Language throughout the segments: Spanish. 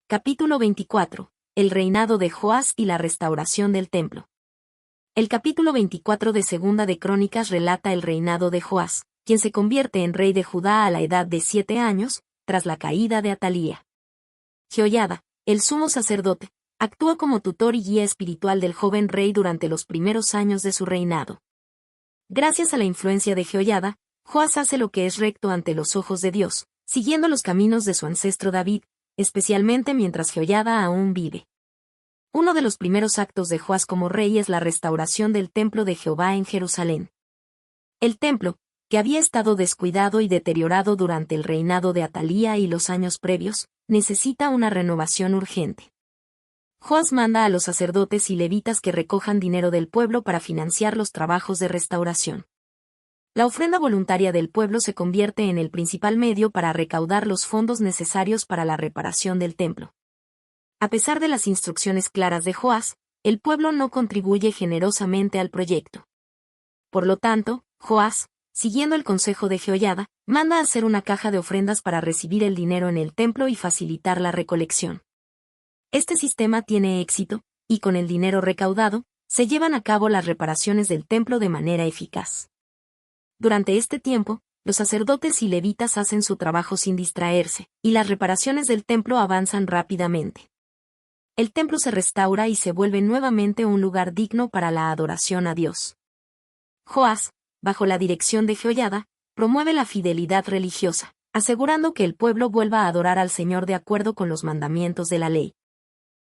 Capítulo 24. El reinado de Joás y la restauración del templo. El capítulo 24 de Segunda de Crónicas relata el reinado de Joás, quien se convierte en rey de Judá a la edad de 7 años, tras la caída de Atalía. Jehoiada, el sumo sacerdote, actúa como tutor y guía espiritual del joven rey durante los primeros años de su reinado. Gracias a la influencia de Jehoiada, Joás hace lo que es recto ante los ojos de Dios, siguiendo los caminos de su ancestro David, especialmente mientras Jehoiada aún vive. Uno de los primeros actos de Joás como rey es la restauración del templo de Jehová en Jerusalén. El templo, que había estado descuidado y deteriorado durante el reinado de Atalía y los años previos, necesita una renovación urgente. Joás manda a los sacerdotes y levitas que recojan dinero del pueblo para financiar los trabajos de restauración. La ofrenda voluntaria del pueblo se convierte en el principal medio para recaudar los fondos necesarios para la reparación del templo. A pesar de las instrucciones claras de Joás, el pueblo no contribuye generosamente al proyecto. Por lo tanto, Joás, siguiendo el consejo de Jehoiada, manda hacer una caja de ofrendas para recibir el dinero en el templo y facilitar la recolección. Este sistema tiene éxito, y con el dinero recaudado, se llevan a cabo las reparaciones del templo de manera eficaz. Durante este tiempo, los sacerdotes y levitas hacen su trabajo sin distraerse, y las reparaciones del templo avanzan rápidamente. El templo se restaura y se vuelve nuevamente un lugar digno para la adoración a Dios. Joás, bajo la dirección de Jehoiada, promueve la fidelidad religiosa, asegurando que el pueblo vuelva a adorar al Señor de acuerdo con los mandamientos de la ley.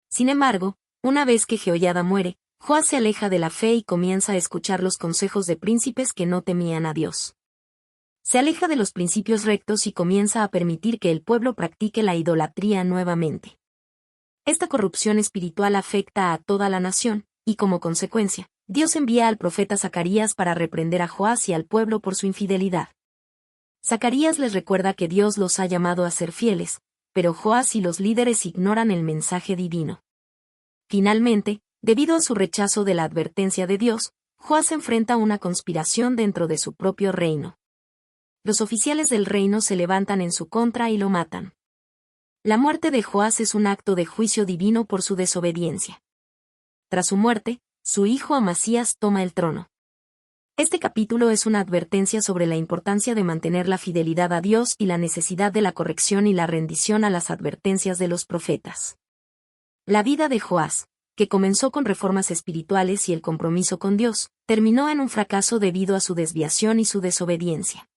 Sin embargo, una vez que Jehoiada muere, Joás se aleja de la fe y comienza a escuchar los consejos de príncipes que no temían a Dios. Se aleja de los principios rectos y comienza a permitir que el pueblo practique la idolatría nuevamente. Esta corrupción espiritual afecta a toda la nación, y como consecuencia, Dios envía al profeta Zacarías para reprender a Joás y al pueblo por su infidelidad. Zacarías les recuerda que Dios los ha llamado a ser fieles, pero Joás y los líderes ignoran el mensaje divino. Finalmente, debido a su rechazo de la advertencia de Dios, Joás enfrenta una conspiración dentro de su propio reino. Los oficiales del reino se levantan en su contra y lo matan. La muerte de Joás es un acto de juicio divino por su desobediencia. Tras su muerte, su hijo Amasías toma el trono. Este capítulo es una advertencia sobre la importancia de mantener la fidelidad a Dios y la necesidad de la corrección y la rendición a las advertencias de los profetas. La vida de Joás, que comenzó con reformas espirituales y el compromiso con Dios, terminó en un fracaso debido a su desviación y su desobediencia.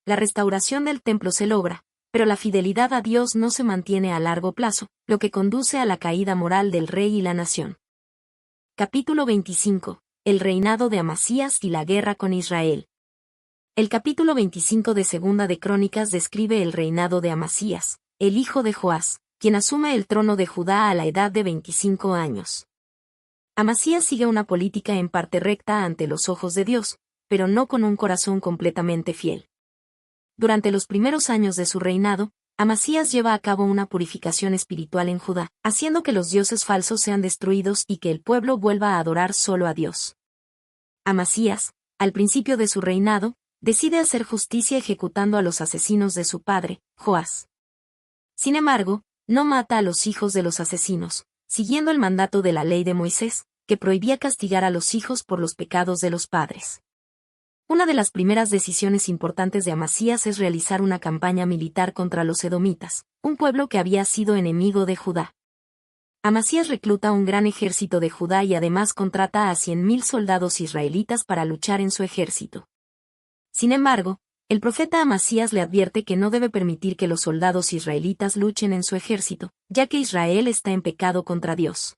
La restauración del templo se logra, pero la fidelidad a Dios no se mantiene a largo plazo, lo que conduce a la caída moral del rey y la nación. Capítulo 25. El reinado de Amasías y la guerra con Israel. El capítulo 25 de Segunda de Crónicas describe el reinado de Amasías, el hijo de Joás, quien asume el trono de Judá a la edad de 25 años. Amasías sigue una política en parte recta ante los ojos de Dios, pero no con un corazón completamente fiel. Durante los primeros años de su reinado, Amasías lleva a cabo una purificación espiritual en Judá, haciendo que los dioses falsos sean destruidos y que el pueblo vuelva a adorar solo a Dios. Amasías, al principio de su reinado, decide hacer justicia ejecutando a los asesinos de su padre, Joás. Sin embargo, no mata a los hijos de los asesinos, siguiendo el mandato de la ley de Moisés, que prohibía castigar a los hijos por los pecados de los padres. Una de las primeras decisiones importantes de Amasías es realizar una campaña militar contra los edomitas, un pueblo que había sido enemigo de Judá. Amasías recluta un gran ejército de Judá y además contrata a 100,000 soldados israelitas para luchar en su ejército. Sin embargo, el profeta Amasías le advierte que no debe permitir que los soldados israelitas luchen en su ejército, ya que Israel está en pecado contra Dios.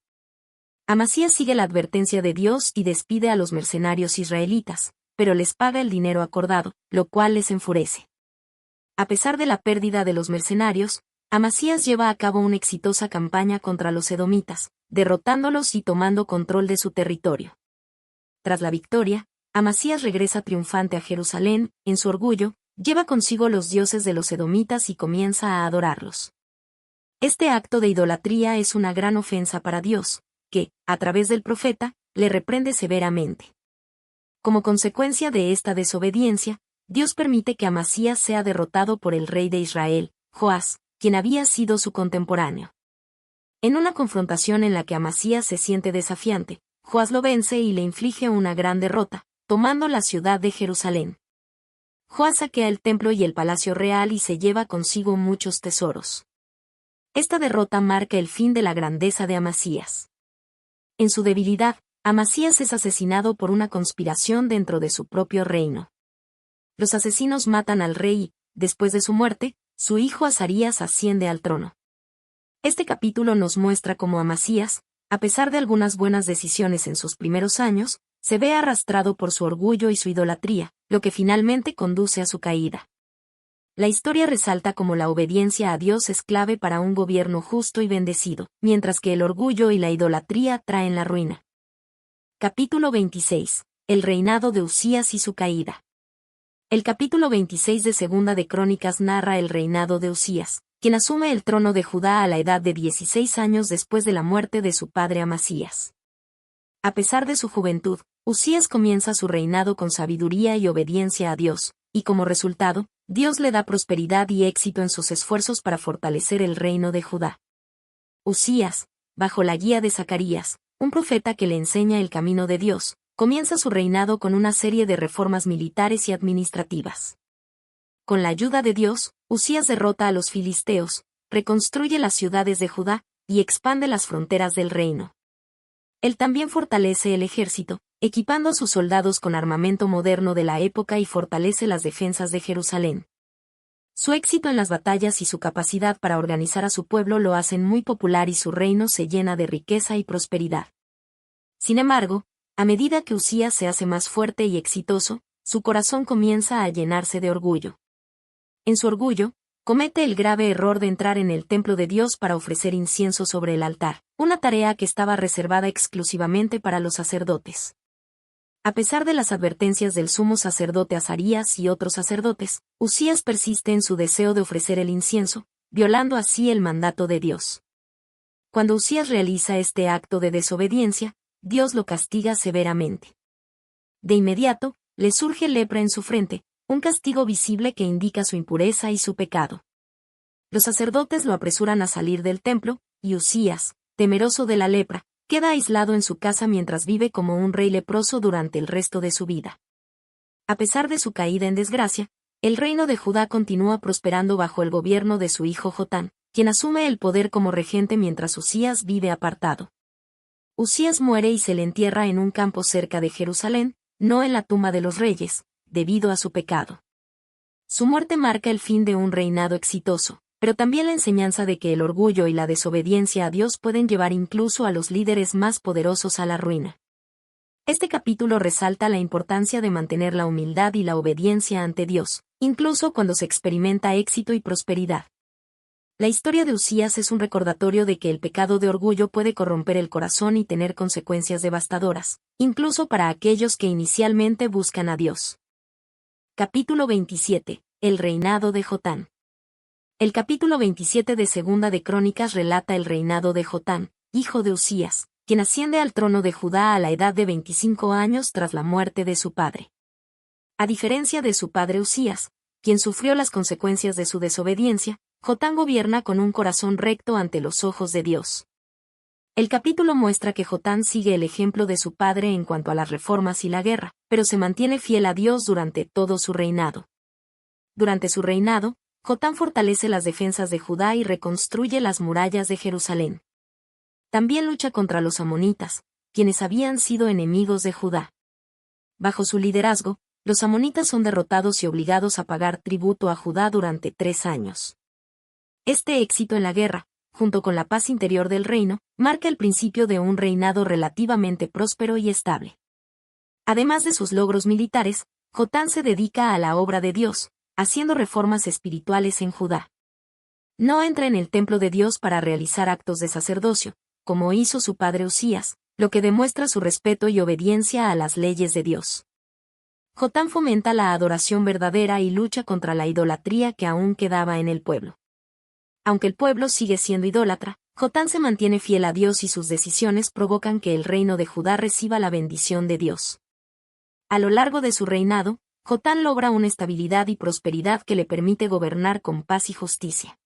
Amasías sigue la advertencia de Dios y despide a los mercenarios israelitas, pero les paga el dinero acordado, lo cual les enfurece. A pesar de la pérdida de los mercenarios, Amasías lleva a cabo una exitosa campaña contra los edomitas, derrotándolos y tomando control de su territorio. Tras la victoria, Amasías regresa triunfante a Jerusalén, en su orgullo, lleva consigo los dioses de los edomitas y comienza a adorarlos. Este acto de idolatría es una gran ofensa para Dios, que, a través del profeta, le reprende severamente. Como consecuencia de esta desobediencia, Dios permite que Amasías sea derrotado por el rey de Israel, Joás, quien había sido su contemporáneo. En una confrontación en la que Amasías se siente desafiante, Joás lo vence y le inflige una gran derrota, tomando la ciudad de Jerusalén. Joás saquea el templo y el palacio real y se lleva consigo muchos tesoros. Esta derrota marca el fin de la grandeza de Amasías. En su debilidad, Amasías es asesinado por una conspiración dentro de su propio reino. Los asesinos matan al rey y, después de su muerte, su hijo Azarías asciende al trono. Este capítulo nos muestra cómo Amasías, a pesar de algunas buenas decisiones en sus primeros años, se ve arrastrado por su orgullo y su idolatría, lo que finalmente conduce a su caída. La historia resalta cómo la obediencia a Dios es clave para un gobierno justo y bendecido, mientras que el orgullo y la idolatría traen la ruina. Capítulo 26. El reinado de Uzías y su caída. El capítulo 26 de Segunda de Crónicas narra el reinado de Uzías, quien asume el trono de Judá a la edad de 16 años después de la muerte de su padre Amasías. A pesar de su juventud, Uzías comienza su reinado con sabiduría y obediencia a Dios, y como resultado, Dios le da prosperidad y éxito en sus esfuerzos para fortalecer el reino de Judá. Uzías, bajo la guía de Zacarías, un profeta que le enseña el camino de Dios, comienza su reinado con una serie de reformas militares y administrativas. Con la ayuda de Dios, Uzías derrota a los filisteos, reconstruye las ciudades de Judá, y expande las fronteras del reino. Él también fortalece el ejército, equipando a sus soldados con armamento moderno de la época y fortalece las defensas de Jerusalén. Su éxito en las batallas y su capacidad para organizar a su pueblo lo hacen muy popular y su reino se llena de riqueza y prosperidad. Sin embargo, a medida que Uzías se hace más fuerte y exitoso, su corazón comienza a llenarse de orgullo. En su orgullo, comete el grave error de entrar en el templo de Dios para ofrecer incienso sobre el altar, una tarea que estaba reservada exclusivamente para los sacerdotes. A pesar de las advertencias del sumo sacerdote Azarías y otros sacerdotes, Uzías persiste en su deseo de ofrecer el incienso, violando así el mandato de Dios. Cuando Uzías realiza este acto de desobediencia, Dios lo castiga severamente. De inmediato, le surge lepra en su frente, un castigo visible que indica su impureza y su pecado. Los sacerdotes lo apresuran a salir del templo, y Uzías, temeroso de la lepra, queda aislado en su casa mientras vive como un rey leproso durante el resto de su vida. A pesar de su caída en desgracia, el reino de Judá continúa prosperando bajo el gobierno de su hijo Jotán, quien asume el poder como regente mientras Uzías vive apartado. Uzías muere y se le entierra en un campo cerca de Jerusalén, no en la tumba de los reyes, debido a su pecado. Su muerte marca el fin de un reinado exitoso, pero también la enseñanza de que el orgullo y la desobediencia a Dios pueden llevar incluso a los líderes más poderosos a la ruina. Este capítulo resalta la importancia de mantener la humildad y la obediencia ante Dios, incluso cuando se experimenta éxito y prosperidad. La historia de Uzías es un recordatorio de que el pecado de orgullo puede corromper el corazón y tener consecuencias devastadoras, incluso para aquellos que inicialmente buscan a Dios. Capítulo 27. El reinado de Jotán. El capítulo 27 de Segunda de Crónicas relata el reinado de Jotán, hijo de Uzías, quien asciende al trono de Judá a la edad de 25 años tras la muerte de su padre. A diferencia de su padre Uzías, quien sufrió las consecuencias de su desobediencia, Jotán gobierna con un corazón recto ante los ojos de Dios. El capítulo muestra que Jotán sigue el ejemplo de su padre en cuanto a las reformas y la guerra, pero se mantiene fiel a Dios durante todo su reinado. Durante su reinado, Jotán fortalece las defensas de Judá y reconstruye las murallas de Jerusalén. También lucha contra los amonitas, quienes habían sido enemigos de Judá. Bajo su liderazgo, los amonitas son derrotados y obligados a pagar tributo a Judá durante 3 años. Este éxito en la guerra, junto con la paz interior del reino, marca el principio de un reinado relativamente próspero y estable. Además de sus logros militares, Jotán se dedica a la obra de Dios, haciendo reformas espirituales en Judá. No entra en el templo de Dios para realizar actos de sacerdocio, como hizo su padre Uzías, lo que demuestra su respeto y obediencia a las leyes de Dios. Jotán fomenta la adoración verdadera y lucha contra la idolatría que aún quedaba en el pueblo. Aunque el pueblo sigue siendo idólatra, Jotán se mantiene fiel a Dios y sus decisiones provocan que el reino de Judá reciba la bendición de Dios. A lo largo de su reinado, Jotán logra una estabilidad y prosperidad que le permite gobernar con paz y justicia.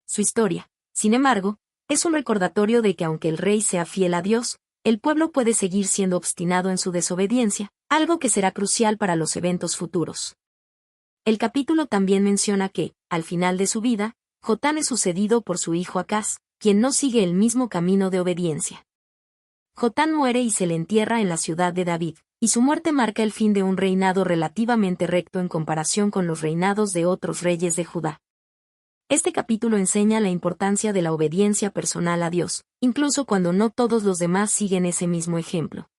Su historia, sin embargo, Es un recordatorio de que aunque el rey sea fiel a Dios, el pueblo puede seguir siendo obstinado en su desobediencia, algo que será crucial para los eventos futuros. El capítulo también menciona que, al final de su vida, Jotán es sucedido por su hijo Acaz, quien no sigue el mismo camino de obediencia. Jotán muere y se le entierra en la ciudad de David, y su muerte marca el fin de un reinado relativamente recto en comparación con los reinados de otros reyes de Judá. Este capítulo enseña la importancia de la obediencia personal a Dios, incluso cuando no todos los demás siguen ese mismo ejemplo.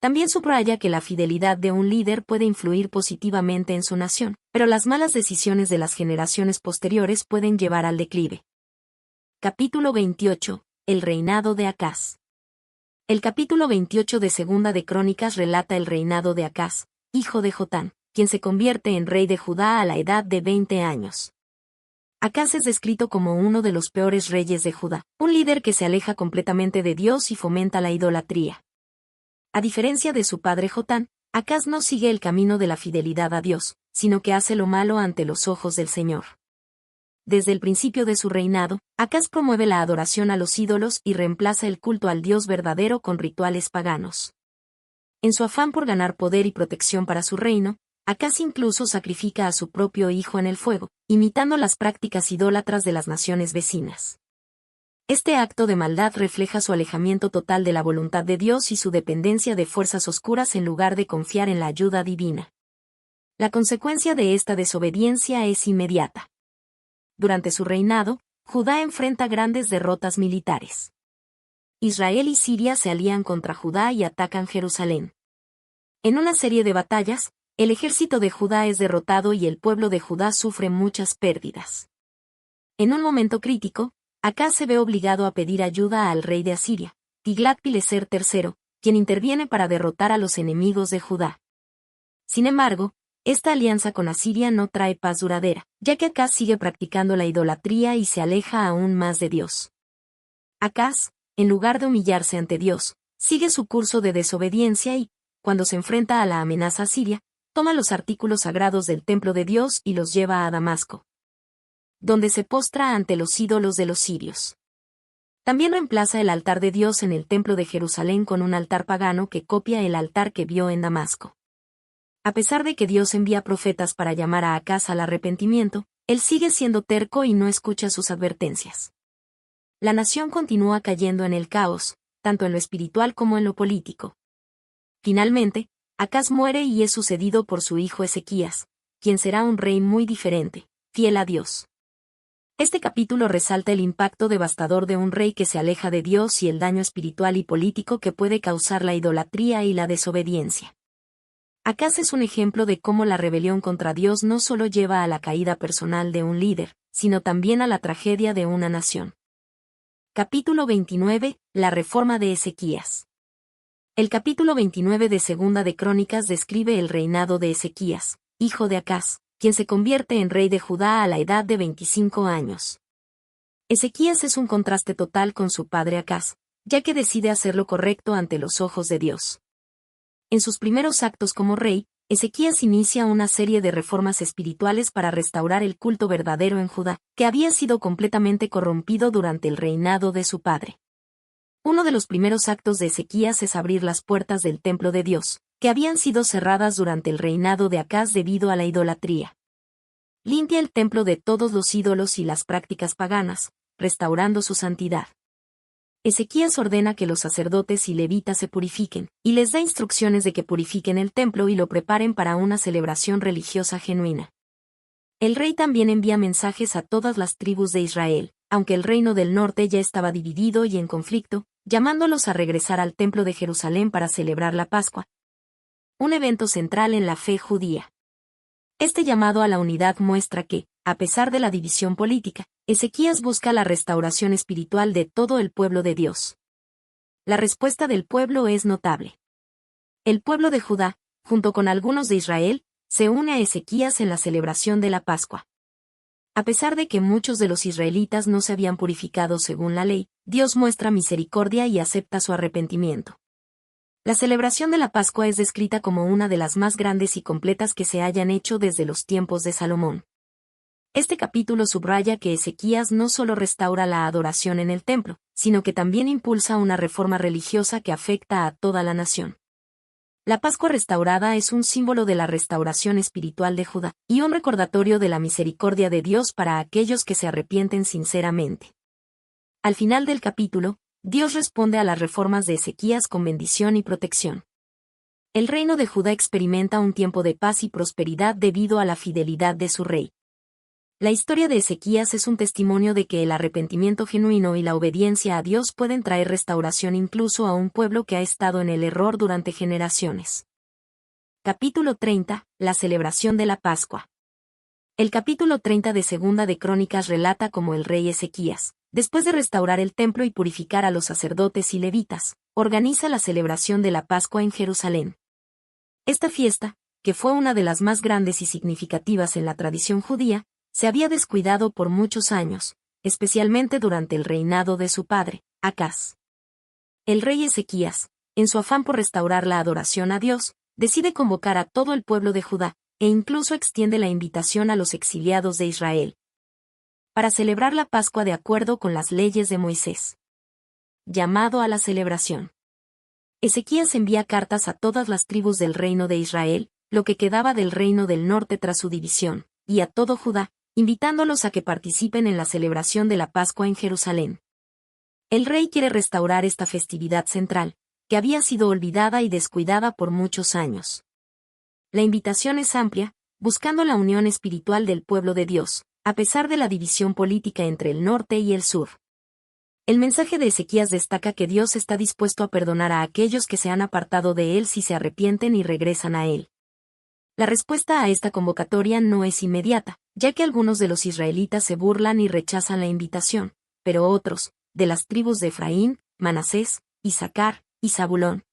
También subraya que la fidelidad de un líder puede influir positivamente en su nación, pero las malas decisiones de las generaciones posteriores pueden llevar al declive. Capítulo 28. El reinado de Acaz. El capítulo 28 de Segunda de Crónicas relata el reinado de Acaz, hijo de Jotán, quien se convierte en rey de Judá a la edad de 20 años. Acaz es descrito como uno de los peores reyes de Judá, un líder que se aleja completamente de Dios y fomenta la idolatría. A diferencia de su padre Jotán, Acaz no sigue el camino de la fidelidad a Dios, sino que hace lo malo ante los ojos del Señor. Desde el principio de su reinado, Acaz promueve la adoración a los ídolos y reemplaza el culto al Dios verdadero con rituales paganos. En su afán por ganar poder y protección para su reino, Acaz incluso sacrifica a su propio hijo en el fuego, imitando las prácticas idólatras de las naciones vecinas. Este acto de maldad refleja su alejamiento total de la voluntad de Dios y su dependencia de fuerzas oscuras en lugar de confiar en la ayuda divina. La consecuencia de esta desobediencia es inmediata. Durante su reinado, Judá enfrenta grandes derrotas militares. Israel y Siria se alían contra Judá y atacan Jerusalén. En una serie de batallas, el ejército de Judá es derrotado y el pueblo de Judá sufre muchas pérdidas. En un momento crítico, Acaz se ve obligado a pedir ayuda al rey de Asiria, Tiglat-Pileser III, quien interviene para derrotar a los enemigos de Judá. Sin embargo, esta alianza con Asiria no trae paz duradera, ya que Acaz sigue practicando la idolatría y se aleja aún más de Dios. Acaz, en lugar de humillarse ante Dios, sigue su curso de desobediencia y, cuando se enfrenta a la amenaza asiria, toma los artículos sagrados del templo de Dios y los lleva a Damasco, donde se postra ante los ídolos de los sirios. También reemplaza el altar de Dios en el templo de Jerusalén con un altar pagano que copia el altar que vio en Damasco. A pesar de que Dios envía profetas para llamar a Acaz al arrepentimiento, él sigue siendo terco y no escucha sus advertencias. La nación continúa cayendo en el caos, tanto en lo espiritual como en lo político. Finalmente, Acaz muere y es sucedido por su hijo Ezequías, quien será un rey muy diferente, fiel a Dios. Este capítulo resalta el impacto devastador de un rey que se aleja de Dios y el daño espiritual y político que puede causar la idolatría y la desobediencia. Acaz es un ejemplo de cómo la rebelión contra Dios no solo lleva a la caída personal de un líder, sino también a la tragedia de una nación. Capítulo 29. La reforma de Ezequías. El capítulo 29 de Segunda de Crónicas describe el reinado de Ezequías, hijo de Acaz, quien se convierte en rey de Judá a la edad de 25 años. Ezequías es un contraste total con su padre Acaz, ya que decide hacer lo correcto ante los ojos de Dios. En sus primeros actos como rey, Ezequías inicia una serie de reformas espirituales para restaurar el culto verdadero en Judá, que había sido completamente corrompido durante el reinado de su padre. Uno de los primeros actos de Ezequías es abrir las puertas del templo de Dios, que habían sido cerradas durante el reinado de Acaz debido a la idolatría. Limpia el templo de todos los ídolos y las prácticas paganas, restaurando su santidad. Ezequías ordena que los sacerdotes y levitas se purifiquen, y les da instrucciones de que purifiquen el templo y lo preparen para una celebración religiosa genuina. El rey también envía mensajes a todas las tribus de Israel, aunque el reino del norte ya estaba dividido y en conflicto, llamándolos a regresar al templo de Jerusalén para celebrar la Pascua, un evento central en la fe judía. Este llamado a la unidad muestra que, a pesar de la división política, Ezequías busca la restauración espiritual de todo el pueblo de Dios. La respuesta del pueblo es notable. El pueblo de Judá, junto con algunos de Israel, se une a Ezequías en la celebración de la Pascua. A pesar de que muchos de los israelitas no se habían purificado según la ley, Dios muestra misericordia y acepta su arrepentimiento. La celebración de la Pascua es descrita como una de las más grandes y completas que se hayan hecho desde los tiempos de Salomón. Este capítulo subraya que Ezequías no solo restaura la adoración en el templo, sino que también impulsa una reforma religiosa que afecta a toda la nación. La Pascua restaurada es un símbolo de la restauración espiritual de Judá, y un recordatorio de la misericordia de Dios para aquellos que se arrepienten sinceramente. Al final del capítulo, Dios responde a las reformas de Ezequías con bendición y protección. El reino de Judá experimenta un tiempo de paz y prosperidad debido a la fidelidad de su rey. La historia de Ezequías es un testimonio de que el arrepentimiento genuino y la obediencia a Dios pueden traer restauración incluso a un pueblo que ha estado en el error durante generaciones. Capítulo 30. La celebración de la Pascua. El capítulo 30 de Segunda de Crónicas relata cómo el rey Ezequías, después de restaurar el templo y purificar a los sacerdotes y levitas, organiza la celebración de la Pascua en Jerusalén. Esta fiesta, que fue una de las más grandes y significativas en la tradición judía, se había descuidado por muchos años, especialmente durante el reinado de su padre, Acaz. El rey Ezequías, en su afán por restaurar la adoración a Dios, decide convocar a todo el pueblo de Judá, e incluso extiende la invitación a los exiliados de Israel, para celebrar la Pascua de acuerdo con las leyes de Moisés. Llamado a la celebración. Ezequías envía cartas a todas las tribus del reino de Israel, lo que quedaba del reino del norte tras su división, y a todo Judá, invitándolos a que participen en la celebración de la Pascua en Jerusalén. El rey quiere restaurar esta festividad central, que había sido olvidada y descuidada por muchos años. La invitación es amplia, buscando la unión espiritual del pueblo de Dios, a pesar de la división política entre el norte y el sur. El mensaje de Ezequías destaca que Dios está dispuesto a perdonar a aquellos que se han apartado de Él si se arrepienten y regresan a Él. La respuesta a esta convocatoria no es inmediata, ya que algunos de los israelitas se burlan y rechazan la invitación, pero otros, de las tribus de Efraín, Manasés, Isaacar y Zabulón,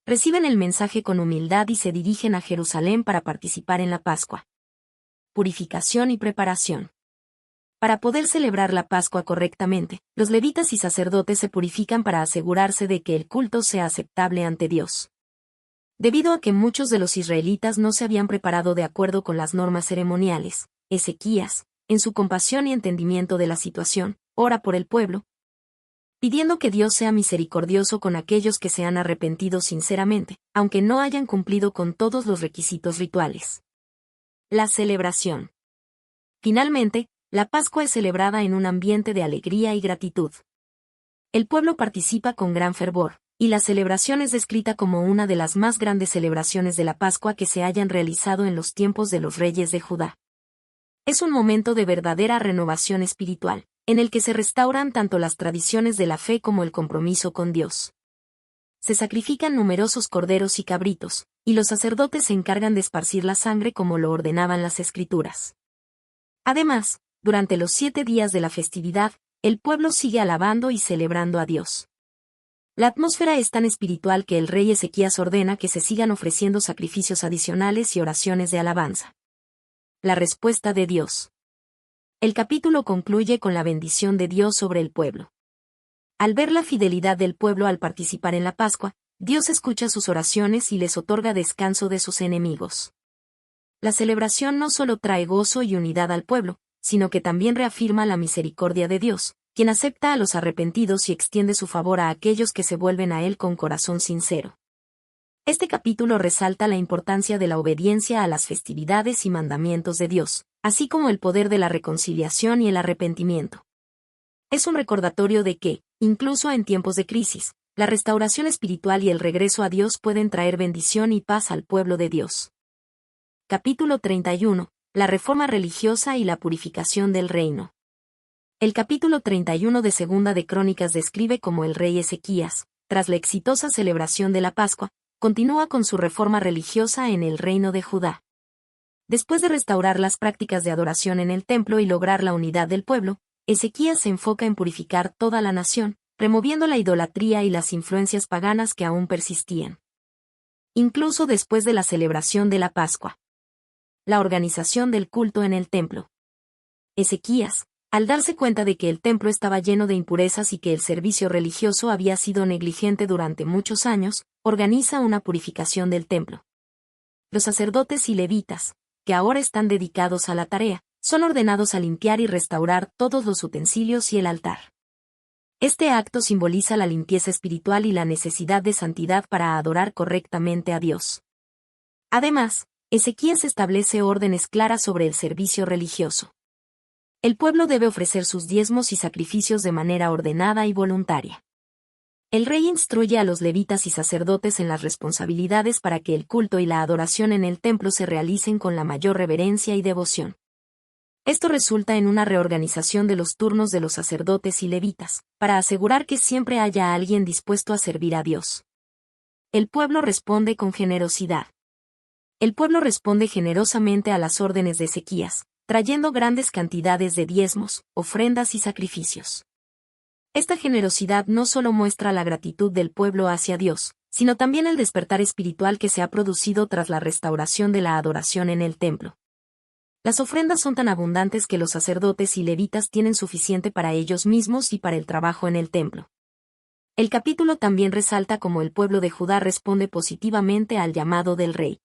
reciben el mensaje con humildad y se dirigen a Jerusalén para participar en la Pascua. Purificación y preparación. Para poder celebrar la Pascua correctamente, los levitas y sacerdotes se purifican para asegurarse de que el culto sea aceptable ante Dios. Debido a que muchos de los israelitas no se habían preparado de acuerdo con las normas ceremoniales, Ezequías, en su compasión y entendimiento de la situación, ora por el pueblo, pidiendo que Dios sea misericordioso con aquellos que se han arrepentido sinceramente, aunque no hayan cumplido con todos los requisitos rituales. La celebración. Finalmente, la Pascua es celebrada en un ambiente de alegría y gratitud. El pueblo participa con gran fervor, y la celebración es descrita como una de las más grandes celebraciones de la Pascua que se hayan realizado en los tiempos de los reyes de Judá. Es un momento de verdadera renovación espiritual, en el que se restauran tanto las tradiciones de la fe como el compromiso con Dios. Se sacrifican numerosos corderos y cabritos, y los sacerdotes se encargan de esparcir la sangre como lo ordenaban las Escrituras. Además, durante los 7 días de la festividad, el pueblo sigue alabando y celebrando a Dios. La atmósfera es tan espiritual que el rey Ezequías ordena que se sigan ofreciendo sacrificios adicionales y oraciones de alabanza. La respuesta de Dios. El capítulo concluye con la bendición de Dios sobre el pueblo. Al ver la fidelidad del pueblo al participar en la Pascua, Dios escucha sus oraciones y les otorga descanso de sus enemigos. La celebración no solo trae gozo y unidad al pueblo, sino que también reafirma la misericordia de Dios, quien acepta a los arrepentidos y extiende su favor a aquellos que se vuelven a Él con corazón sincero. Este capítulo resalta la importancia de la obediencia a las festividades y mandamientos de Dios, así como el poder de la reconciliación y el arrepentimiento. Es un recordatorio de que, incluso en tiempos de crisis, la restauración espiritual y el regreso a Dios pueden traer bendición y paz al pueblo de Dios. Capítulo 31. La reforma religiosa y la purificación del reino. El capítulo 31 de Segunda de Crónicas describe cómo el rey Ezequías, tras la exitosa celebración de la Pascua, continúa con su reforma religiosa en el reino de Judá. Después de restaurar las prácticas de adoración en el templo y lograr la unidad del pueblo, Ezequías se enfoca en purificar toda la nación, removiendo la idolatría y las influencias paganas que aún persistían. Incluso después de la celebración de la Pascua. La organización del culto en el templo. Ezequías, al darse cuenta de que el templo estaba lleno de impurezas y que el servicio religioso había sido negligente durante muchos años, organiza una purificación del templo. Los sacerdotes y levitas, que ahora están dedicados a la tarea, Son ordenados a limpiar y restaurar todos los utensilios y el altar. Este acto simboliza la limpieza espiritual y la necesidad de santidad para adorar correctamente a Dios. Además, Ezequías establece órdenes claras sobre el servicio religioso. El pueblo debe ofrecer sus diezmos y sacrificios de manera ordenada y voluntaria. El rey instruye a los levitas y sacerdotes en las responsabilidades para que el culto y la adoración en el templo se realicen con la mayor reverencia y devoción. Esto resulta en una reorganización de los turnos de los sacerdotes y levitas, para asegurar que siempre haya alguien dispuesto a servir a Dios. El pueblo responde con generosidad. El pueblo responde generosamente a las órdenes de Ezequías, trayendo grandes cantidades de diezmos, ofrendas y sacrificios. Esta generosidad no solo muestra la gratitud del pueblo hacia Dios, sino también el despertar espiritual que se ha producido tras la restauración de la adoración en el templo. Las ofrendas son tan abundantes que los sacerdotes y levitas tienen suficiente para ellos mismos y para el trabajo en el templo. El capítulo también resalta cómo el pueblo de Judá responde positivamente al llamado del rey.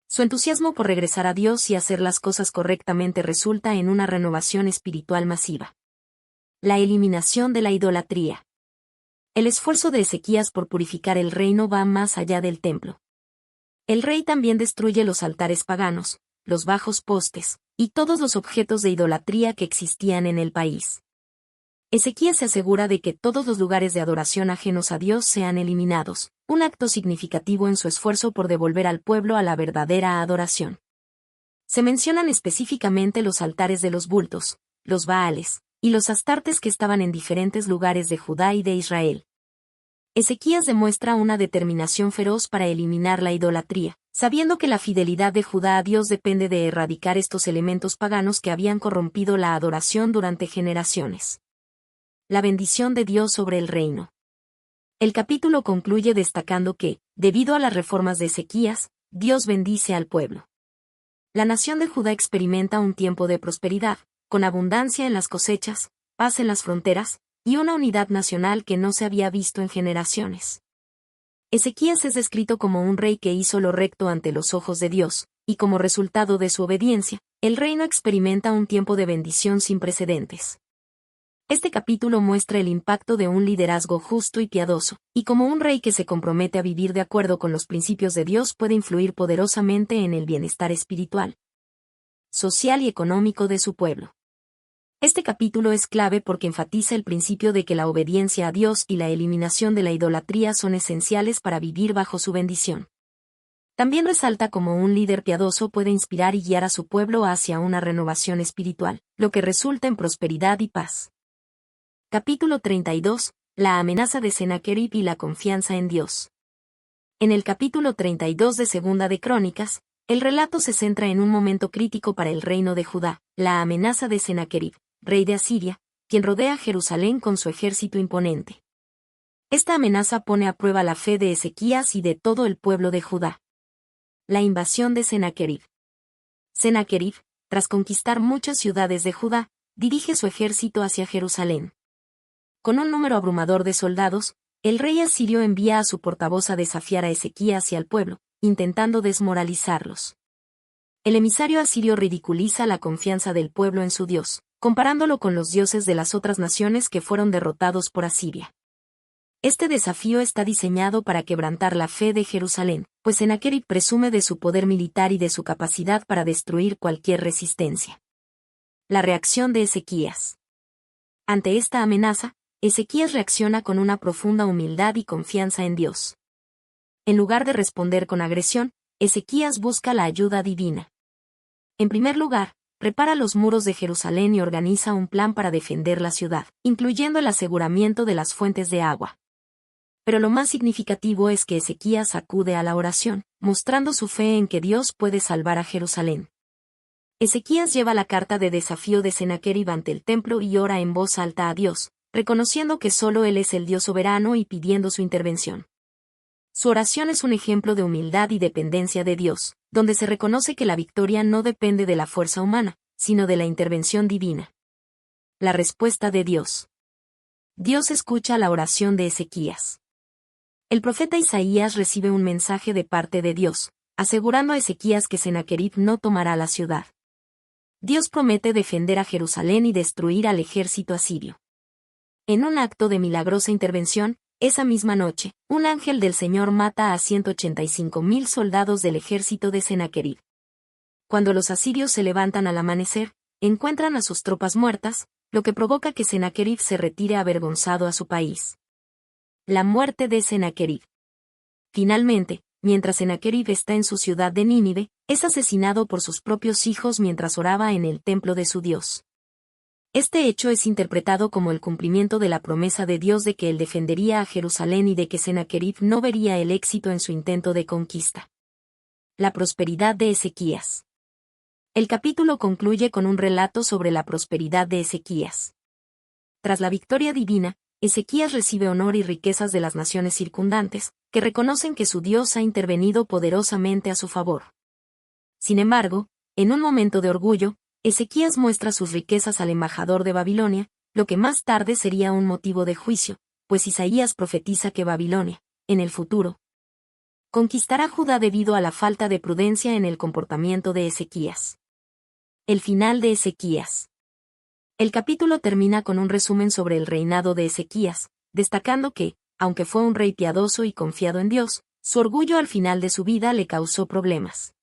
Su entusiasmo por regresar a Dios y hacer las cosas correctamente resulta en una renovación espiritual masiva. La eliminación de la idolatría. El esfuerzo de Ezequías por purificar el reino va más allá del templo. El rey también destruye los altares paganos, los bajos postes, y todos los objetos de idolatría que existían en el país. Ezequías se asegura de que todos los lugares de adoración ajenos a Dios sean eliminados, un acto significativo en su esfuerzo por devolver al pueblo a la verdadera adoración. Se mencionan específicamente los altares de los bultos, los Baales, y los astartes que estaban en diferentes lugares de Judá y de Israel. Ezequías demuestra una determinación feroz para eliminar la idolatría, sabiendo que la fidelidad de Judá a Dios depende de erradicar estos elementos paganos que habían corrompido la adoración durante generaciones. La bendición de Dios sobre el reino. El capítulo concluye destacando que, debido a las reformas de Ezequías, Dios bendice al pueblo. La nación de Judá experimenta un tiempo de prosperidad, con abundancia en las cosechas, paz en las fronteras, y una unidad nacional que no se había visto en generaciones. Ezequías es descrito como un rey que hizo lo recto ante los ojos de Dios, y como resultado de su obediencia, el reino experimenta un tiempo de bendición sin precedentes. Este capítulo muestra el impacto de un liderazgo justo y piadoso, y cómo un rey que se compromete a vivir de acuerdo con los principios de Dios puede influir poderosamente en el bienestar espiritual, social y económico de su pueblo. Este capítulo es clave porque enfatiza el principio de que la obediencia a Dios y la eliminación de la idolatría son esenciales para vivir bajo su bendición. También resalta cómo un líder piadoso puede inspirar y guiar a su pueblo hacia una renovación espiritual, lo que resulta en prosperidad y paz. Capítulo 32. La amenaza de Sennacherib y la confianza en Dios. En el capítulo 32 de Segunda de Crónicas, el relato se centra en un momento crítico para el reino de Judá, la amenaza de Sennacherib, rey de Asiria, quien rodea Jerusalén con su ejército imponente. Esta amenaza pone a prueba la fe de Ezequías y de todo el pueblo de Judá. La invasión de Sennacherib. Sennacherib, tras conquistar muchas ciudades de Judá, dirige su ejército hacia Jerusalén. Con un número abrumador de soldados, el rey asirio envía a su portavoz a desafiar a Ezequías y al pueblo, intentando desmoralizarlos. El emisario asirio ridiculiza la confianza del pueblo en su Dios, comparándolo con los dioses de las otras naciones que fueron derrotados por Asiria. Este desafío está diseñado para quebrantar la fe de Jerusalén, pues Sennacherib presume de su poder militar y de su capacidad para destruir cualquier resistencia. La reacción de Ezequías. Ante esta amenaza, Ezequías reacciona con una profunda humildad y confianza en Dios. En lugar de responder con agresión, Ezequías busca la ayuda divina. En primer lugar, repara los muros de Jerusalén y organiza un plan para defender la ciudad, incluyendo el aseguramiento de las fuentes de agua. Pero lo más significativo es que Ezequías acude a la oración, mostrando su fe en que Dios puede salvar a Jerusalén. Ezequías lleva la carta de desafío de Sennacherib ante el templo y ora en voz alta a Dios, reconociendo que solo Él es el Dios soberano y pidiendo su intervención. Su oración es un ejemplo de humildad y dependencia de Dios, donde se reconoce que la victoria no depende de la fuerza humana, sino de la intervención divina. La respuesta de Dios. Dios escucha la oración de Ezequías. El profeta Isaías recibe un mensaje de parte de Dios, asegurando a Ezequías que Sennacherib no tomará la ciudad. Dios promete defender a Jerusalén y destruir al ejército asirio. En un acto de milagrosa intervención, esa misma noche, un ángel del Señor mata a 185,000 soldados del ejército de Sennacherib. Cuando los asirios se levantan al amanecer, encuentran a sus tropas muertas, lo que provoca que Sennacherib se retire avergonzado a su país. La muerte de Sennacherib. Finalmente, mientras Sennacherib está en su ciudad de Nínive, es asesinado por sus propios hijos mientras oraba en el templo de su Dios. Este hecho es interpretado como el cumplimiento de la promesa de Dios de que él defendería a Jerusalén y de que Sennacherib no vería el éxito en su intento de conquista. La prosperidad de Ezequías. El capítulo concluye con un relato sobre la prosperidad de Ezequías. Tras la victoria divina, Ezequías recibe honor y riquezas de las naciones circundantes, que reconocen que su Dios ha intervenido poderosamente a su favor. Sin embargo, en un momento de orgullo, Ezequías muestra sus riquezas al embajador de Babilonia, lo que más tarde sería un motivo de juicio, pues Isaías profetiza que Babilonia, en el futuro, conquistará Judá debido a la falta de prudencia en el comportamiento de Ezequías. El final de Ezequías. El capítulo termina con un resumen sobre el reinado de Ezequías, destacando que, aunque fue un rey piadoso y confiado en Dios, su orgullo al final de su vida le causó problemas.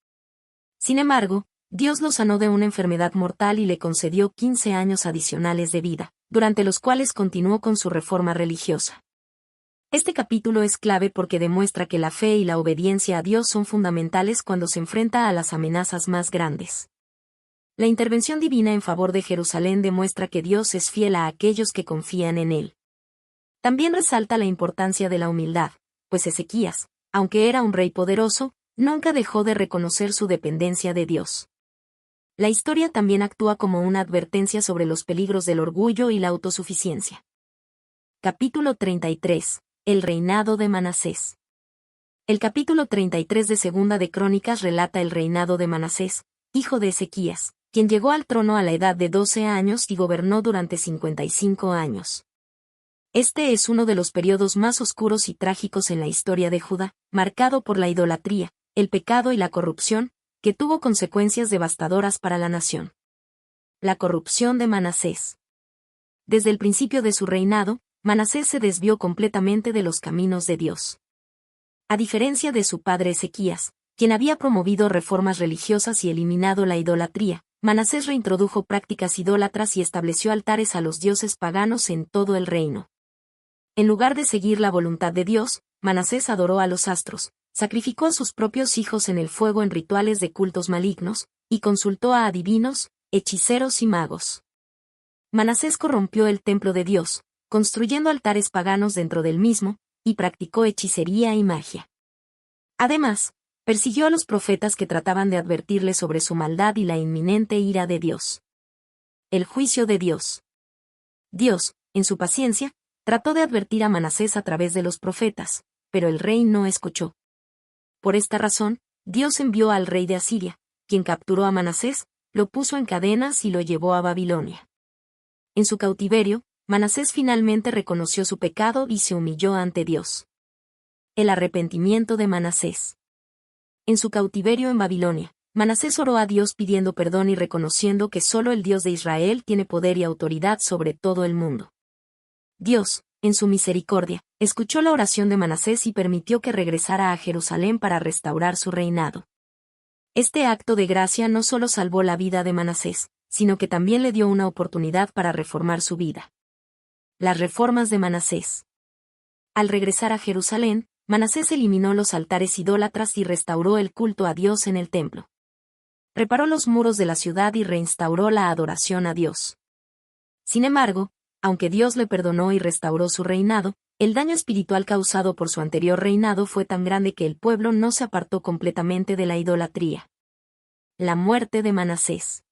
Sin embargo, Dios lo sanó de una enfermedad mortal y le concedió 15 años adicionales de vida, durante los cuales continuó con su reforma religiosa. Este capítulo es clave porque demuestra que la fe y la obediencia a Dios son fundamentales cuando se enfrenta a las amenazas más grandes. La intervención divina en favor de Jerusalén demuestra que Dios es fiel a aquellos que confían en Él. También resalta la importancia de la humildad, pues Ezequías, aunque era un rey poderoso, nunca dejó de reconocer su dependencia de Dios. La historia también actúa como una advertencia sobre los peligros del orgullo y la autosuficiencia. Capítulo 33. El reinado de Manasés. El capítulo 33 de Segunda de Crónicas relata el reinado de Manasés, hijo de Ezequías, quien llegó al trono a la edad de 12 años y gobernó durante 55 años. Este es uno de los periodos más oscuros y trágicos en la historia de Judá, marcado por la idolatría, el pecado y la corrupción, que tuvo consecuencias devastadoras para la nación. La corrupción de Manasés. Desde el principio de su reinado, Manasés se desvió completamente de los caminos de Dios. A diferencia de su padre Ezequías, quien había promovido reformas religiosas y eliminado la idolatría, Manasés reintrodujo prácticas idólatras y estableció altares a los dioses paganos en todo el reino. En lugar de seguir la voluntad de Dios, Manasés adoró a los astros, sacrificó a sus propios hijos en el fuego en rituales de cultos malignos, y consultó a adivinos, hechiceros y magos. Manasés corrompió el templo de Dios, construyendo altares paganos dentro del mismo, y practicó hechicería y magia. Además, persiguió a los profetas que trataban de advertirle sobre su maldad y la inminente ira de Dios. El juicio de Dios. Dios, en su paciencia, trató de advertir a Manasés a través de los profetas, pero el rey no escuchó. Por esta razón, Dios envió al rey de Asiria, quien capturó a Manasés, lo puso en cadenas y lo llevó a Babilonia. En su cautiverio, Manasés finalmente reconoció su pecado y se humilló ante Dios. El arrepentimiento de Manasés. En su cautiverio en Babilonia, Manasés oró a Dios pidiendo perdón y reconociendo que solo el Dios de Israel tiene poder y autoridad sobre todo el mundo. Dios, en su misericordia, escuchó la oración de Manasés y permitió que regresara a Jerusalén para restaurar su reinado. Este acto de gracia no solo salvó la vida de Manasés, sino que también le dio una oportunidad para reformar su vida. Las reformas de Manasés. Al regresar a Jerusalén, Manasés eliminó los altares idólatras y restauró el culto a Dios en el templo. Reparó los muros de la ciudad y reinstauró la adoración a Dios. Sin embargo, aunque Dios le perdonó y restauró su reinado, el daño espiritual causado por su anterior reinado fue tan grande que el pueblo no se apartó completamente de la idolatría. La muerte de Manasés.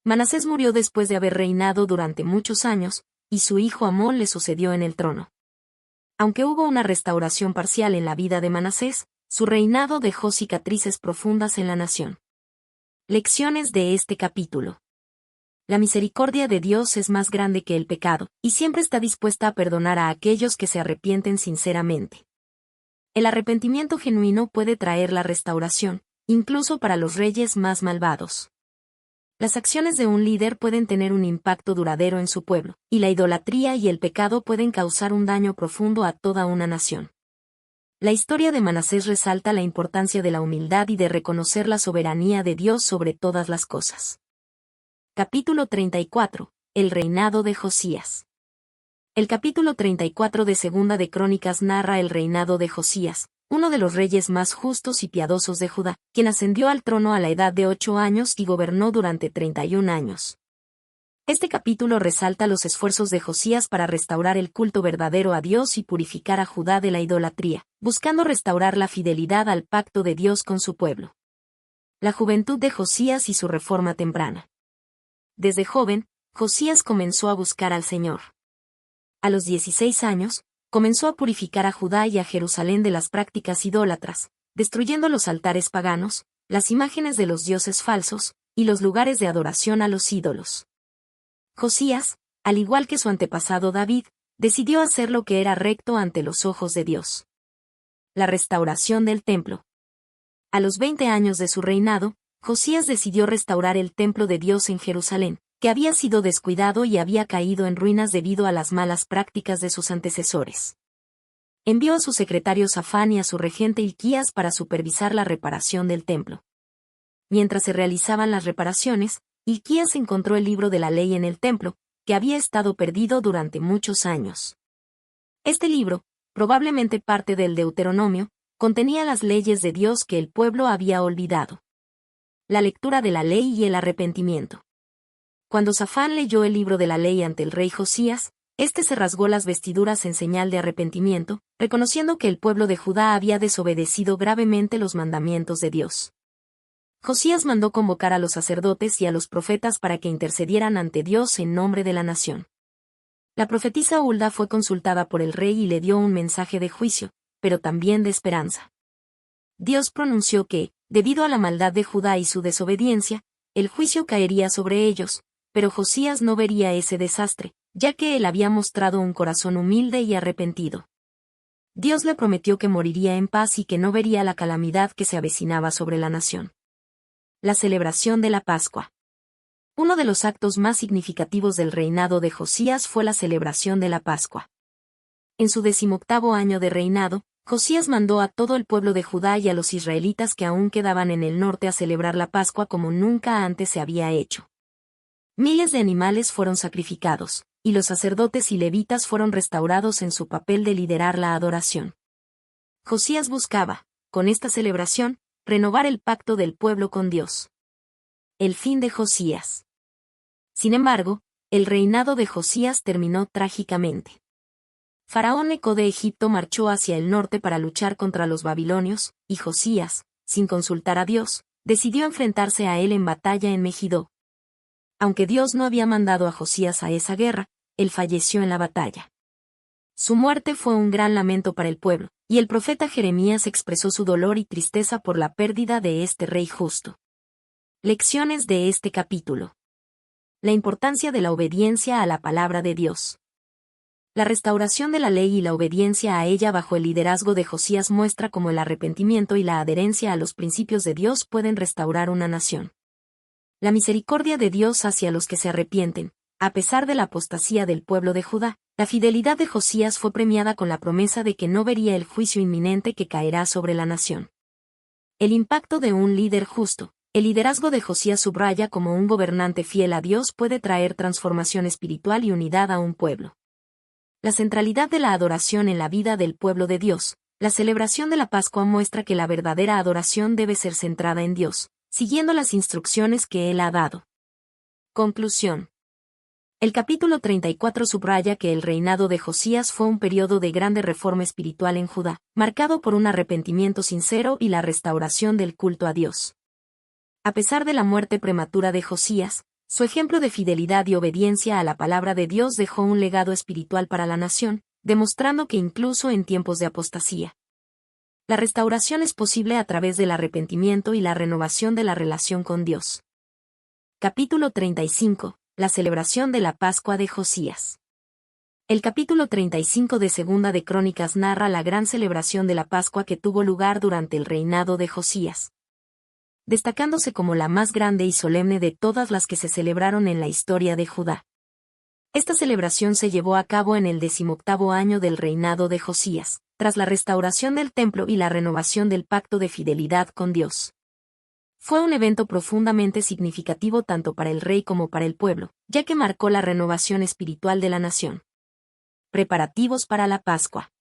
Manasés murió después de haber reinado durante muchos años, y su hijo Amón le sucedió en el trono. Aunque hubo una restauración parcial en la vida de Manasés, su reinado dejó cicatrices profundas en la nación. Lecciones de este capítulo. La misericordia de Dios es más grande que el pecado, y siempre está dispuesta a perdonar a aquellos que se arrepienten sinceramente. El arrepentimiento genuino puede traer la restauración, incluso para los reyes más malvados. Las acciones de un líder pueden tener un impacto duradero en su pueblo, y la idolatría y el pecado pueden causar un daño profundo a toda una nación. La historia de Manasés resalta la importancia de la humildad y de reconocer la soberanía de Dios sobre todas las cosas. Capítulo 34. El reinado de Josías. El capítulo 34 de Segunda de Crónicas narra el reinado de Josías, uno de los reyes más justos y piadosos de Judá, quien ascendió al trono a la edad de 8 años y gobernó durante 31 años. Este capítulo resalta los esfuerzos de Josías para restaurar el culto verdadero a Dios y purificar a Judá de la idolatría, buscando restaurar la fidelidad al pacto de Dios con su pueblo. La juventud de Josías y su reforma temprana. Desde joven, Josías comenzó a buscar al Señor. A los 16 años, comenzó a purificar a Judá y a Jerusalén de las prácticas idólatras, destruyendo los altares paganos, las imágenes de los dioses falsos, y los lugares de adoración a los ídolos. Josías, al igual que su antepasado David, decidió hacer lo que era recto ante los ojos de Dios. La restauración del templo. A los 20 años de su reinado, Josías decidió restaurar el templo de Dios en Jerusalén, que había sido descuidado y había caído en ruinas debido a las malas prácticas de sus antecesores. Envió a su secretario Safán y a su regente Hilquías para supervisar la reparación del templo. Mientras se realizaban las reparaciones, Hilquías encontró el libro de la ley en el templo, que había estado perdido durante muchos años. Este libro, probablemente parte del Deuteronomio, contenía las leyes de Dios que el pueblo había olvidado. La lectura de la ley y el arrepentimiento. Cuando Safán leyó el libro de la ley ante el rey Josías, éste se rasgó las vestiduras en señal de arrepentimiento, reconociendo que el pueblo de Judá había desobedecido gravemente los mandamientos de Dios. Josías mandó convocar a los sacerdotes y a los profetas para que intercedieran ante Dios en nombre de la nación. La profetisa Hulda fue consultada por el rey y le dio un mensaje de juicio, pero también de esperanza. Dios pronunció que, debido a la maldad de Judá y su desobediencia, el juicio caería sobre ellos, pero Josías no vería ese desastre, ya que él había mostrado un corazón humilde y arrepentido. Dios le prometió que moriría en paz y que no vería la calamidad que se avecinaba sobre la nación. La celebración de la Pascua. Uno de los actos más significativos del reinado de Josías fue la celebración de la Pascua. En su 18º año de reinado, Josías mandó a todo el pueblo de Judá y a los israelitas que aún quedaban en el norte a celebrar la Pascua como nunca antes se había hecho. Miles de animales fueron sacrificados, y los sacerdotes y levitas fueron restaurados en su papel de liderar la adoración. Josías buscaba, con esta celebración, renovar el pacto del pueblo con Dios. El fin de Josías. Sin embargo, el reinado de Josías terminó trágicamente. Faraón Neco de Egipto marchó hacia el norte para luchar contra los babilonios, y Josías, sin consultar a Dios, decidió enfrentarse a él en batalla en Megiddo. Aunque Dios no había mandado a Josías a esa guerra, él falleció en la batalla. Su muerte fue un gran lamento para el pueblo, y el profeta Jeremías expresó su dolor y tristeza por la pérdida de este rey justo. Lecciones de este capítulo. La importancia de la obediencia a la palabra de Dios. La restauración de la ley y la obediencia a ella bajo el liderazgo de Josías muestra cómo el arrepentimiento y la adherencia a los principios de Dios pueden restaurar una nación. La misericordia de Dios hacia los que se arrepienten. A pesar de la apostasía del pueblo de Judá, la fidelidad de Josías fue premiada con la promesa de que no vería el juicio inminente que caerá sobre la nación. El impacto de un líder justo. El liderazgo de Josías subraya cómo un gobernante fiel a Dios puede traer transformación espiritual y unidad a un pueblo. La centralidad de la adoración en la vida del pueblo de Dios. La celebración de la Pascua muestra que la verdadera adoración debe ser centrada en Dios, siguiendo las instrucciones que Él ha dado. Conclusión. El capítulo 34 subraya que el reinado de Josías fue un periodo de grande reforma espiritual en Judá, marcado por un arrepentimiento sincero y la restauración del culto a Dios. A pesar de la muerte prematura de Josías, su ejemplo de fidelidad y obediencia a la palabra de Dios dejó un legado espiritual para la nación, demostrando que incluso en tiempos de apostasía, la restauración es posible a través del arrepentimiento y la renovación de la relación con Dios. Capítulo 35. La celebración de la Pascua de Josías. El capítulo 35 de Segunda de Crónicas narra la gran celebración de la Pascua que tuvo lugar durante el reinado de Josías. destacándose como la más grande y solemne de todas las que se celebraron en la historia de Judá. Esta celebración se llevó a cabo en el 18º año del reinado de Josías, tras la restauración del templo y la renovación del pacto de fidelidad con Dios. Fue un evento profundamente significativo tanto para el rey como para el pueblo, ya que marcó la renovación espiritual de la nación. Preparativos para la Pascua.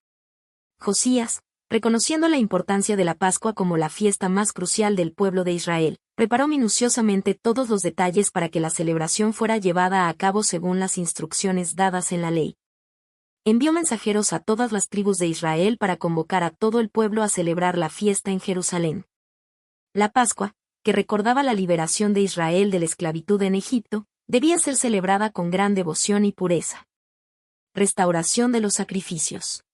Josías, reconociendo la importancia de la Pascua como la fiesta más crucial del pueblo de Israel, preparó minuciosamente todos los detalles para que la celebración fuera llevada a cabo según las instrucciones dadas en la ley. Envió mensajeros a todas las tribus de Israel para convocar a todo el pueblo a celebrar la fiesta en Jerusalén. La Pascua, que recordaba la liberación de Israel de la esclavitud en Egipto, debía ser celebrada con gran devoción y pureza. Restauración de los sacrificios.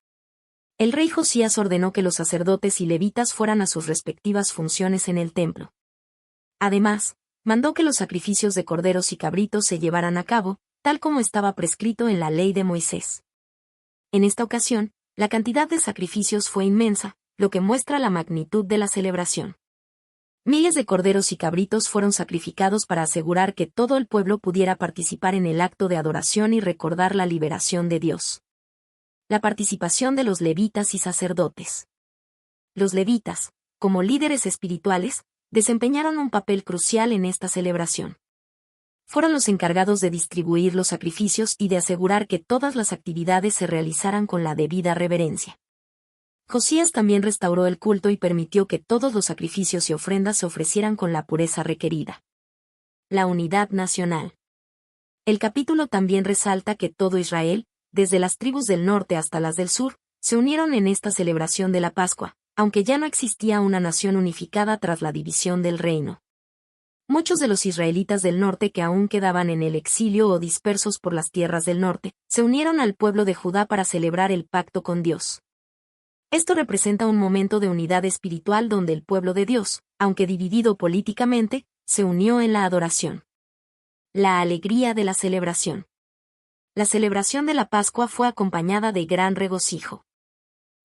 El rey Josías ordenó que los sacerdotes y levitas fueran a sus respectivas funciones en el templo. Además, mandó que los sacrificios de corderos y cabritos se llevaran a cabo, tal como estaba prescrito en la ley de Moisés. En esta ocasión, la cantidad de sacrificios fue inmensa, lo que muestra la magnitud de la celebración. Miles de corderos y cabritos fueron sacrificados para asegurar que todo el pueblo pudiera participar en el acto de adoración y recordar la liberación de Dios. La participación de los levitas y sacerdotes. Los levitas, como líderes espirituales, desempeñaron un papel crucial en esta celebración. Fueron los encargados de distribuir los sacrificios y de asegurar que todas las actividades se realizaran con la debida reverencia. Josías también restauró el culto y permitió que todos los sacrificios y ofrendas se ofrecieran con la pureza requerida. La unidad nacional. El capítulo también resalta que todo Israel, desde las tribus del norte hasta las del sur, se unieron en esta celebración de la Pascua, aunque ya no existía una nación unificada tras la división del reino. Muchos de los israelitas del norte que aún quedaban en el exilio o dispersos por las tierras del norte, se unieron al pueblo de Judá para celebrar el pacto con Dios. Esto representa un momento de unidad espiritual donde el pueblo de Dios, aunque dividido políticamente, se unió en la adoración. La alegría de la celebración. La celebración de la Pascua fue acompañada de gran regocijo.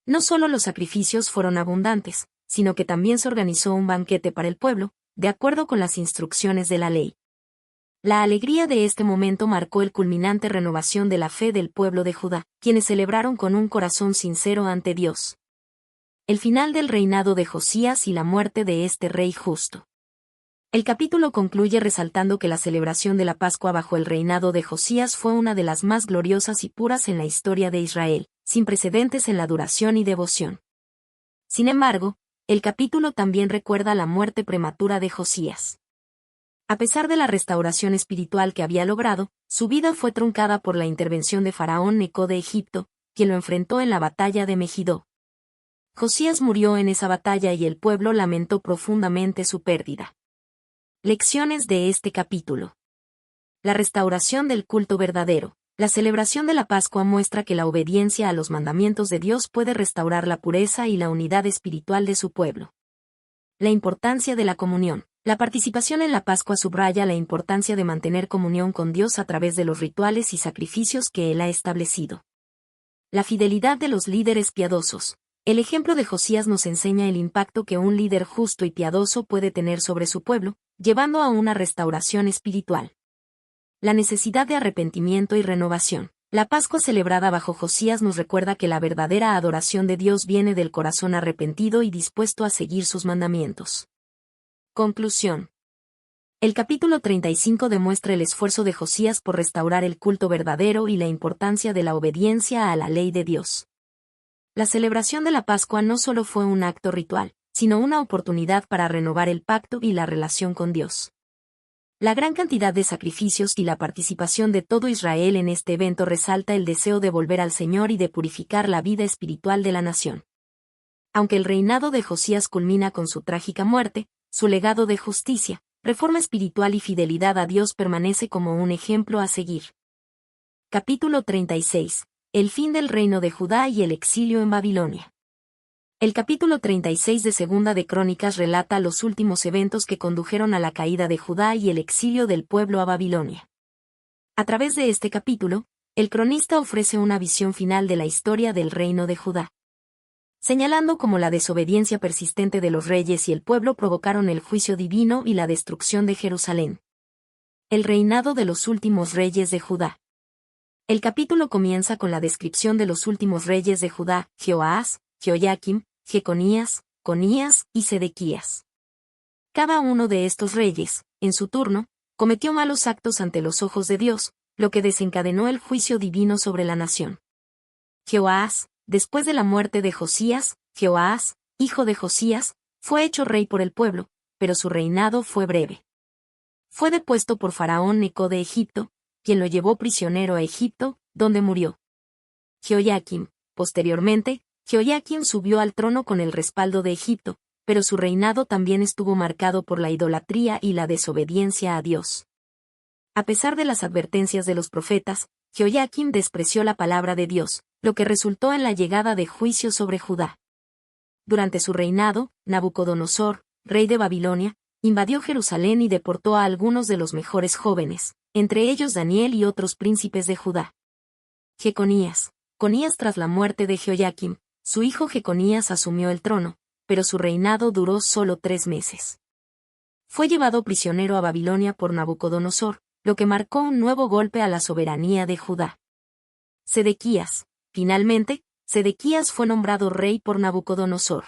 No solo los sacrificios fueron abundantes, sino que también se organizó un banquete para el pueblo, de acuerdo con las instrucciones de la ley. La alegría de este momento marcó el culminante renovación de la fe del pueblo de Judá, quienes celebraron con un corazón sincero ante Dios. El final del reinado de Josías y la muerte de este rey justo. El capítulo concluye resaltando que la celebración de la Pascua bajo el reinado de Josías fue una de las más gloriosas y puras en la historia de Israel, sin precedentes en la duración y devoción. Sin embargo, el capítulo también recuerda la muerte prematura de Josías. A pesar de la restauración espiritual que había logrado, su vida fue truncada por la intervención de Faraón Neco de Egipto, quien lo enfrentó en la batalla de Megiddo. Josías murió en esa batalla y el pueblo lamentó profundamente su pérdida. Lecciones de este capítulo. La restauración del culto verdadero. La celebración de la Pascua muestra que la obediencia a los mandamientos de Dios puede restaurar la pureza y la unidad espiritual de su pueblo. La importancia de la comunión. La participación en la Pascua subraya la importancia de mantener comunión con Dios a través de los rituales y sacrificios que Él ha establecido. La fidelidad de los líderes piadosos. El ejemplo de Josías nos enseña el impacto que un líder justo y piadoso puede tener sobre su pueblo, llevando a una restauración espiritual. La necesidad de arrepentimiento y renovación. La Pascua celebrada bajo Josías nos recuerda que la verdadera adoración de Dios viene del corazón arrepentido y dispuesto a seguir sus mandamientos. Conclusión. El capítulo 35 demuestra el esfuerzo de Josías por restaurar el culto verdadero y la importancia de la obediencia a la ley de Dios. La celebración de la Pascua no solo fue un acto ritual, sino una oportunidad para renovar el pacto y la relación con Dios. La gran cantidad de sacrificios y la participación de todo Israel en este evento resalta el deseo de volver al Señor y de purificar la vida espiritual de la nación. Aunque el reinado de Josías culmina con su trágica muerte, su legado de justicia, reforma espiritual y fidelidad a Dios permanece como un ejemplo a seguir. Capítulo 36. El fin del reino de Judá y el exilio en Babilonia. El capítulo 36 de Segunda de Crónicas relata los últimos eventos que condujeron a la caída de Judá y el exilio del pueblo a Babilonia. A través de este capítulo, el cronista ofrece una visión final de la historia del reino de Judá. señalando cómo la desobediencia persistente de los reyes y el pueblo provocaron el juicio divino y la destrucción de Jerusalén. El reinado de los últimos reyes de Judá. El capítulo comienza con la descripción de los últimos reyes de Judá: Jehoahaz, Jehoiakim, Jeconías, Conías y Sedequías. Cada uno de estos reyes, en su turno, cometió malos actos ante los ojos de Dios, lo que desencadenó el juicio divino sobre la nación. Jehoahaz, después de la muerte de Josías, Jehoahaz, hijo de Josías, fue hecho rey por el pueblo, pero su reinado fue breve. Fue depuesto por Faraón Neco de Egipto, quien lo llevó prisionero a Egipto, donde murió. Jehoiakim, posteriormente, Jehoiakim subió al trono con el respaldo de Egipto, pero su reinado también estuvo marcado por la idolatría y la desobediencia a Dios. A pesar de las advertencias de los profetas, Jehoiakim despreció la palabra de Dios, lo que resultó en la llegada de juicio sobre Judá. Durante su reinado, Nabucodonosor, rey de Babilonia, invadió Jerusalén y deportó a algunos de los mejores jóvenes, entre ellos Daniel y otros príncipes de Judá. Jeconías. Conías. Tras la muerte de Jehoiakim, su hijo Jeconías asumió el trono, pero su reinado duró solo 3 meses. Fue llevado prisionero a Babilonia por Nabucodonosor, lo que marcó un nuevo golpe a la soberanía de Judá. Sedequías. Finalmente, Sedequías fue nombrado rey por Nabucodonosor.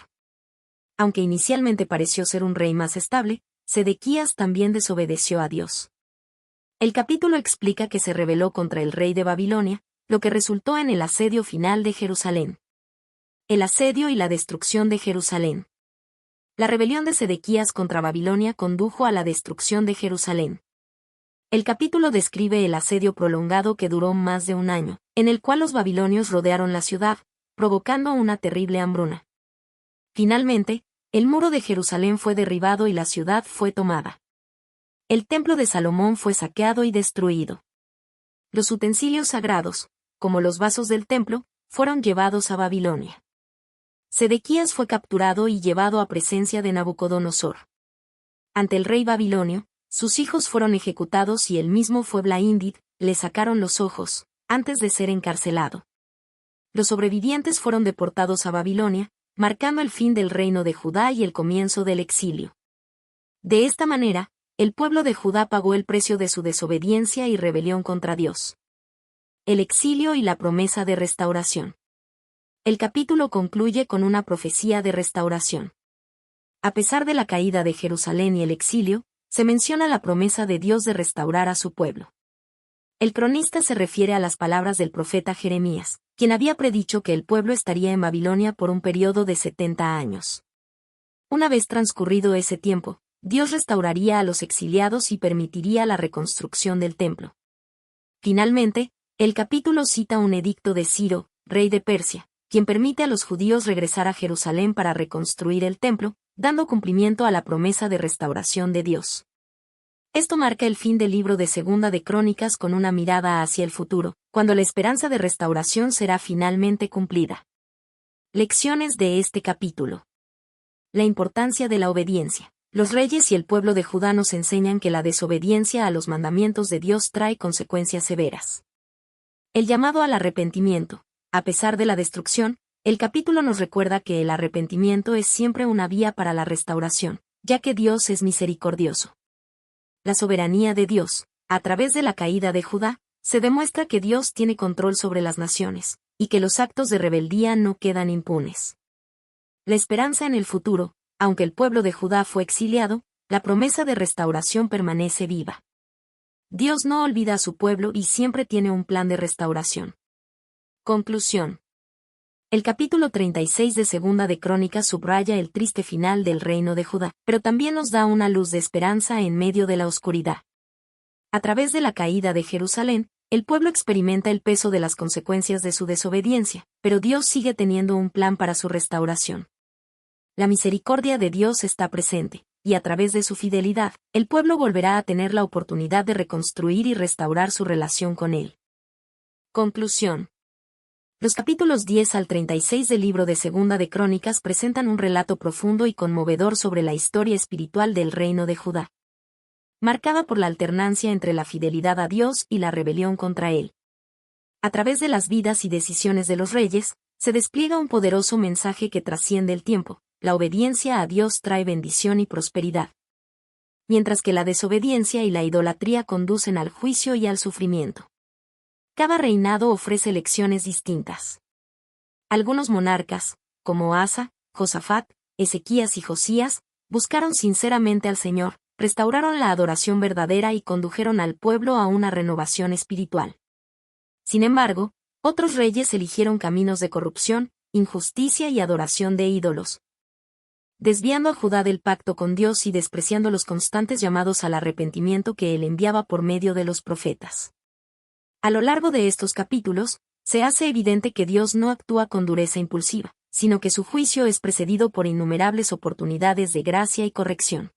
Aunque inicialmente pareció ser un rey más estable, Sedequías también desobedeció a Dios. El capítulo explica que se rebeló contra el rey de Babilonia, lo que resultó en el asedio final de Jerusalén. El asedio y la destrucción de Jerusalén. La rebelión de Sedequías contra Babilonia condujo a la destrucción de Jerusalén. El capítulo describe el asedio prolongado que duró más de un año, en el cual los babilonios rodearon la ciudad, provocando una terrible hambruna. Finalmente, el muro de Jerusalén fue derribado y la ciudad fue tomada. El templo de Salomón fue saqueado y destruido. Los utensilios sagrados, como los vasos del templo, fueron llevados a Babilonia. Sedequías fue capturado y llevado a presencia de Nabucodonosor. Ante el rey babilonio, sus hijos fueron ejecutados y él mismo fue blinded, le sacaron los ojos, antes de ser encarcelado. Los sobrevivientes fueron deportados a Babilonia, marcando el fin del reino de Judá y el comienzo del exilio. De esta manera, el pueblo de Judá pagó el precio de su desobediencia y rebelión contra Dios. El exilio y la promesa de restauración. El capítulo concluye con una profecía de restauración. A pesar de la caída de Jerusalén y el exilio, se menciona la promesa de Dios de restaurar a su pueblo. El cronista se refiere a las palabras del profeta Jeremías, quien había predicho que el pueblo estaría en Babilonia por un periodo de 70 años. Una vez transcurrido ese tiempo, Dios restauraría a los exiliados y permitiría la reconstrucción del templo. Finalmente, el capítulo cita un edicto de Ciro, rey de Persia, quien permite a los judíos regresar a Jerusalén para reconstruir el templo, dando cumplimiento a la promesa de restauración de Dios. Esto marca el fin del libro de Segunda de Crónicas con una mirada hacia el futuro, cuando la esperanza de restauración será finalmente cumplida. Lecciones de este capítulo. La importancia de la obediencia. Los reyes y el pueblo de Judá nos enseñan que la desobediencia a los mandamientos de Dios trae consecuencias severas. El llamado al arrepentimiento. A pesar de la destrucción, el capítulo nos recuerda que el arrepentimiento es siempre una vía para la restauración, ya que Dios es misericordioso. La soberanía de Dios. A través de la caída de Judá, se demuestra que Dios tiene control sobre las naciones, y que los actos de rebeldía no quedan impunes. La esperanza en el futuro. Aunque el pueblo de Judá fue exiliado, la promesa de restauración permanece viva. Dios no olvida a su pueblo y siempre tiene un plan de restauración. Conclusión. El capítulo 36 de Segunda de Crónicas subraya el triste final del reino de Judá, pero también nos da una luz de esperanza en medio de la oscuridad. A través de la caída de Jerusalén, el pueblo experimenta el peso de las consecuencias de su desobediencia, pero Dios sigue teniendo un plan para su restauración. La misericordia de Dios está presente, y a través de su fidelidad, el pueblo volverá a tener la oportunidad de reconstruir y restaurar su relación con Él. Conclusión. Los capítulos 10 al 36 del libro de Segunda de Crónicas presentan un relato profundo y conmovedor sobre la historia espiritual del reino de Judá, marcada por la alternancia entre la fidelidad a Dios y la rebelión contra Él. A través de las vidas y decisiones de los reyes, se despliega un poderoso mensaje que trasciende el tiempo: la obediencia a Dios trae bendición y prosperidad, mientras que la desobediencia y la idolatría conducen al juicio y al sufrimiento. Cada reinado ofrece lecciones distintas. Algunos monarcas, como Asa, Josafat, Ezequías y Josías, buscaron sinceramente al Señor, restauraron la adoración verdadera y condujeron al pueblo a una renovación espiritual. Sin embargo, otros reyes eligieron caminos de corrupción, injusticia y adoración de ídolos, desviando a Judá del pacto con Dios y despreciando los constantes llamados al arrepentimiento que él enviaba por medio de los profetas. A lo largo de estos capítulos, se hace evidente que Dios no actúa con dureza impulsiva, sino que su juicio es precedido por innumerables oportunidades de gracia y corrección.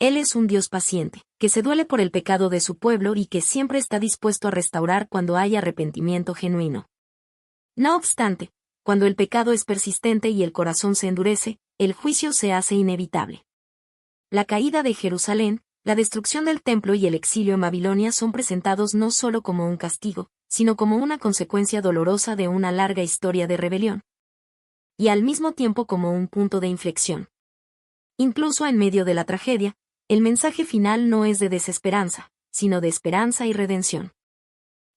Él es un Dios paciente, que se duele por el pecado de su pueblo y que siempre está dispuesto a restaurar cuando hay arrepentimiento genuino. No obstante, cuando el pecado es persistente y el corazón se endurece, el juicio se hace inevitable. La caída de Jerusalén, la destrucción del templo y el exilio en Babilonia son presentados no solo como un castigo, sino como una consecuencia dolorosa de una larga historia de rebelión, y al mismo tiempo como un punto de inflexión. Incluso en medio de la tragedia, el mensaje final no es de desesperanza, sino de esperanza y redención.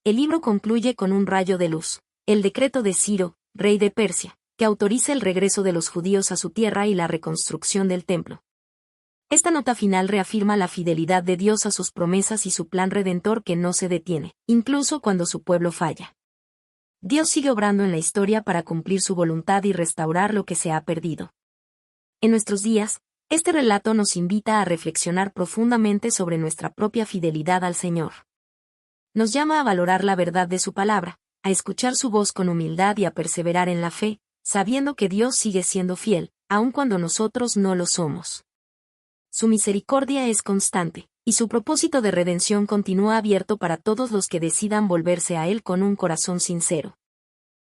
El libro concluye con un rayo de luz: el decreto de Ciro, rey de Persia, que autoriza el regreso de los judíos a su tierra y la reconstrucción del templo. Esta nota final reafirma la fidelidad de Dios a sus promesas y su plan redentor que no se detiene, incluso cuando su pueblo falla. Dios sigue obrando en la historia para cumplir su voluntad y restaurar lo que se ha perdido. En nuestros días, este relato nos invita a reflexionar profundamente sobre nuestra propia fidelidad al Señor. Nos llama a valorar la verdad de su palabra, a escuchar su voz con humildad y a perseverar en la fe, sabiendo que Dios sigue siendo fiel, aun cuando nosotros no lo somos. Su misericordia es constante, y su propósito de redención continúa abierto para todos los que decidan volverse a Él con un corazón sincero.